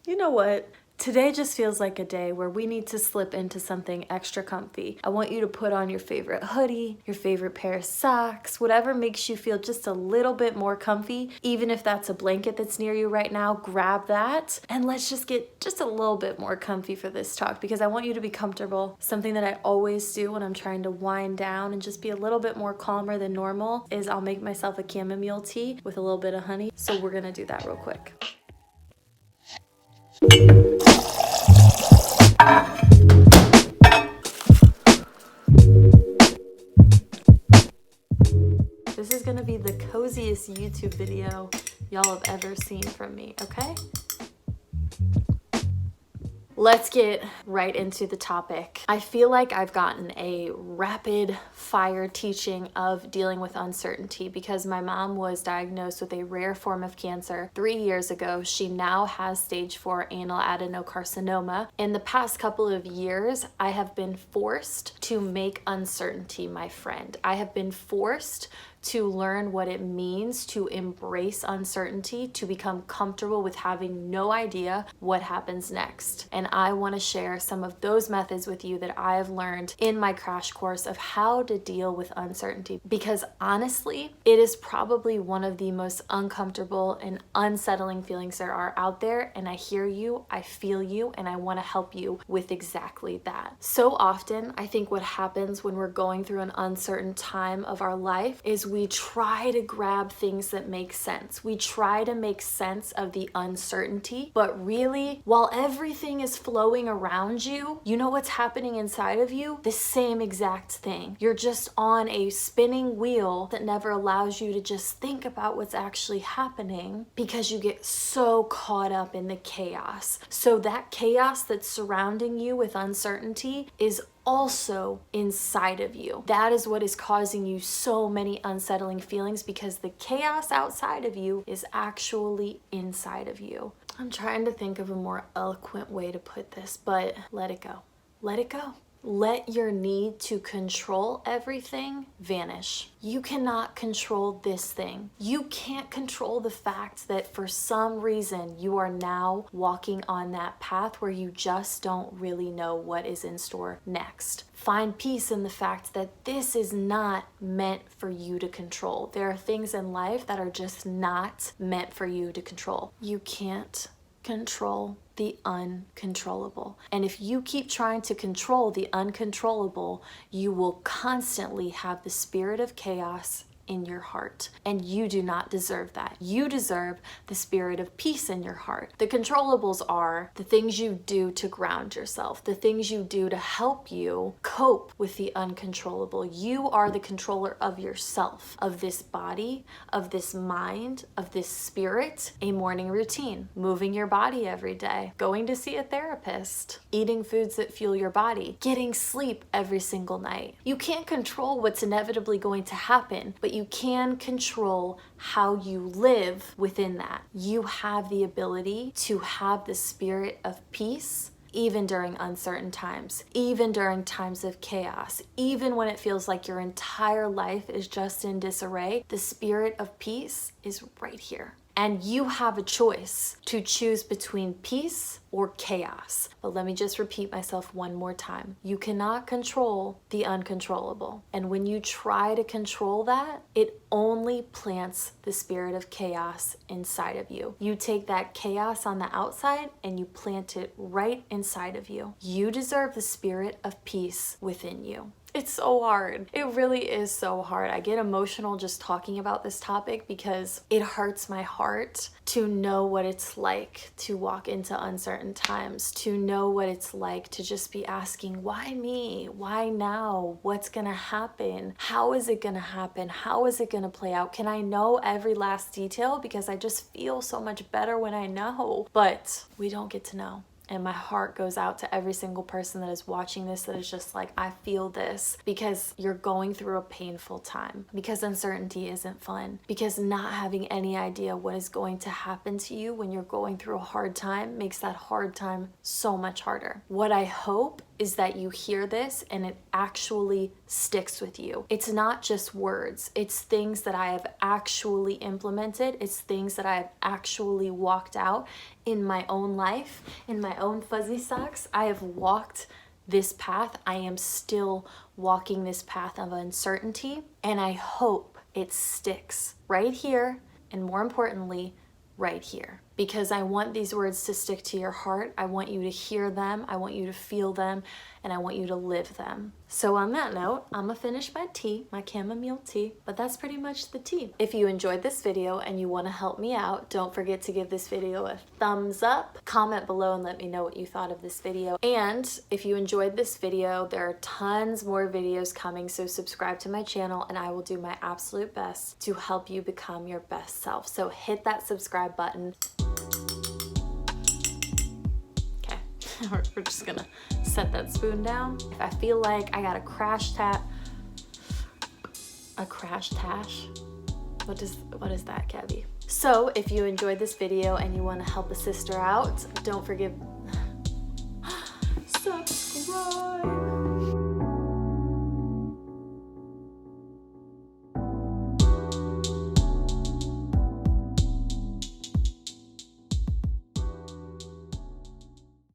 You know what? Today just feels like a day where we need to slip into something extra comfy. I want you to put on your favorite hoodie, your favorite pair of socks, whatever makes you feel just a little bit more comfy. Even if that's a blanket that's near you right now, grab that and let's just get just a little bit more comfy for this talk because I want you to be comfortable. Something that I always do when I'm trying to wind down and just be a little bit more calmer than normal is I'll make myself a chamomile tea with a little bit of honey. So we're gonna do that real quick. This is gonna be the coziest YouTube video y'all have ever seen from me, okay? Let's get right into the topic. I feel like I've gotten a rapid fire teaching of dealing with uncertainty because my mom was diagnosed with a rare form of cancer 3 years ago. She now has stage 4 anal adenocarcinoma. In the past couple of years, I have been forced to make uncertainty my friend. I have been forced to learn what it means to embrace uncertainty, to become comfortable with having no idea what happens next. And I want to share some of those methods with you that I have learned in my crash course of how to deal with uncertainty. Because honestly, it is probably one of the most uncomfortable and unsettling feelings there are out there. And I hear you, I feel you, and I want to help you with exactly that. So often, I think what happens when we're going through an uncertain time of our life is we try to grab things that make sense. We try to make sense of the uncertainty, but really, while everything is flowing around you, you know what's happening inside of you? The same exact thing. You're just on a spinning wheel that never allows you to just think about what's actually happening because you get so caught up in the chaos. So that chaos that's surrounding you with uncertainty is also inside of you. That is what is causing you so many unsettling feelings because the chaos outside of you is actually inside of you. I'm trying to think of a more eloquent way to put this, but let it go. Let it go. Let your need to control everything vanish. You cannot control this thing. You can't control the fact that for some reason you are now walking on that path where you just don't really know what is in store next. Find peace in the fact that this is not meant for you to control. There are things in life that are just not meant for you to control. You can't control the uncontrollable. And if you keep trying to control the uncontrollable, you will constantly have the spirit of chaos in your heart. And you do not deserve that. You deserve the spirit of peace in your heart. The controllables are the things you do to ground yourself, the things you do to help you cope with the uncontrollable. You are the controller of yourself, of this body, of this mind, of this spirit. A morning routine, moving your body every day, going to see a therapist, eating foods that fuel your body, getting sleep every single night. You can't control what's inevitably going to happen, but you can control how you live within that. You have the ability to have the spirit of peace even during uncertain times, even during times of chaos, even when it feels like your entire life is just in disarray. The spirit of peace is right here. And you have a choice to choose between peace or chaos. But let me just repeat myself one more time. You cannot control the uncontrollable. And when you try to control that, it only plants the spirit of chaos inside of you. You take that chaos on the outside and you plant it right inside of you. You deserve the spirit of peace within you. It's so hard. It really is so hard. I get emotional just talking about this topic because it hurts my heart to know what it's like to walk into uncertain times, to know what it's like to just be asking, why me? Why now? What's gonna happen? How is it gonna happen? How is it gonna play out? Can I know every last detail? Because I just feel so much better when I know, but we don't get to know. And my heart goes out to every single person that is watching this that is just like, I feel this, because you're going through a painful time, because uncertainty isn't fun, because not having any idea what is going to happen to you when you're going through a hard time makes that hard time so much harder. What I hope is that you hear this and it actually sticks with you. It's not just words, it's things that I have actually implemented, it's things that I have actually walked out in my own life, in my own fuzzy socks. I have walked this path. I am still walking this path of uncertainty, and I hope it sticks right here, and more importantly, right here, because I want these words to stick to your heart. I want you to hear them, I want you to feel them, and I want you to live them. So on that note, I'm gonna finish my tea, my chamomile tea, but that's pretty much the tea. If you enjoyed this video and you wanna help me out, don't forget to give this video a thumbs up, comment below and let me know what you thought of this video. And if you enjoyed this video, there are tons more videos coming, so subscribe to my channel and I will do my absolute best to help you become your best self. So hit that subscribe button. We're just gonna set that spoon down. If I feel like I got a crash tash. What is that, Gabby? So if you enjoyed this video and you want to help a sister out, don't forget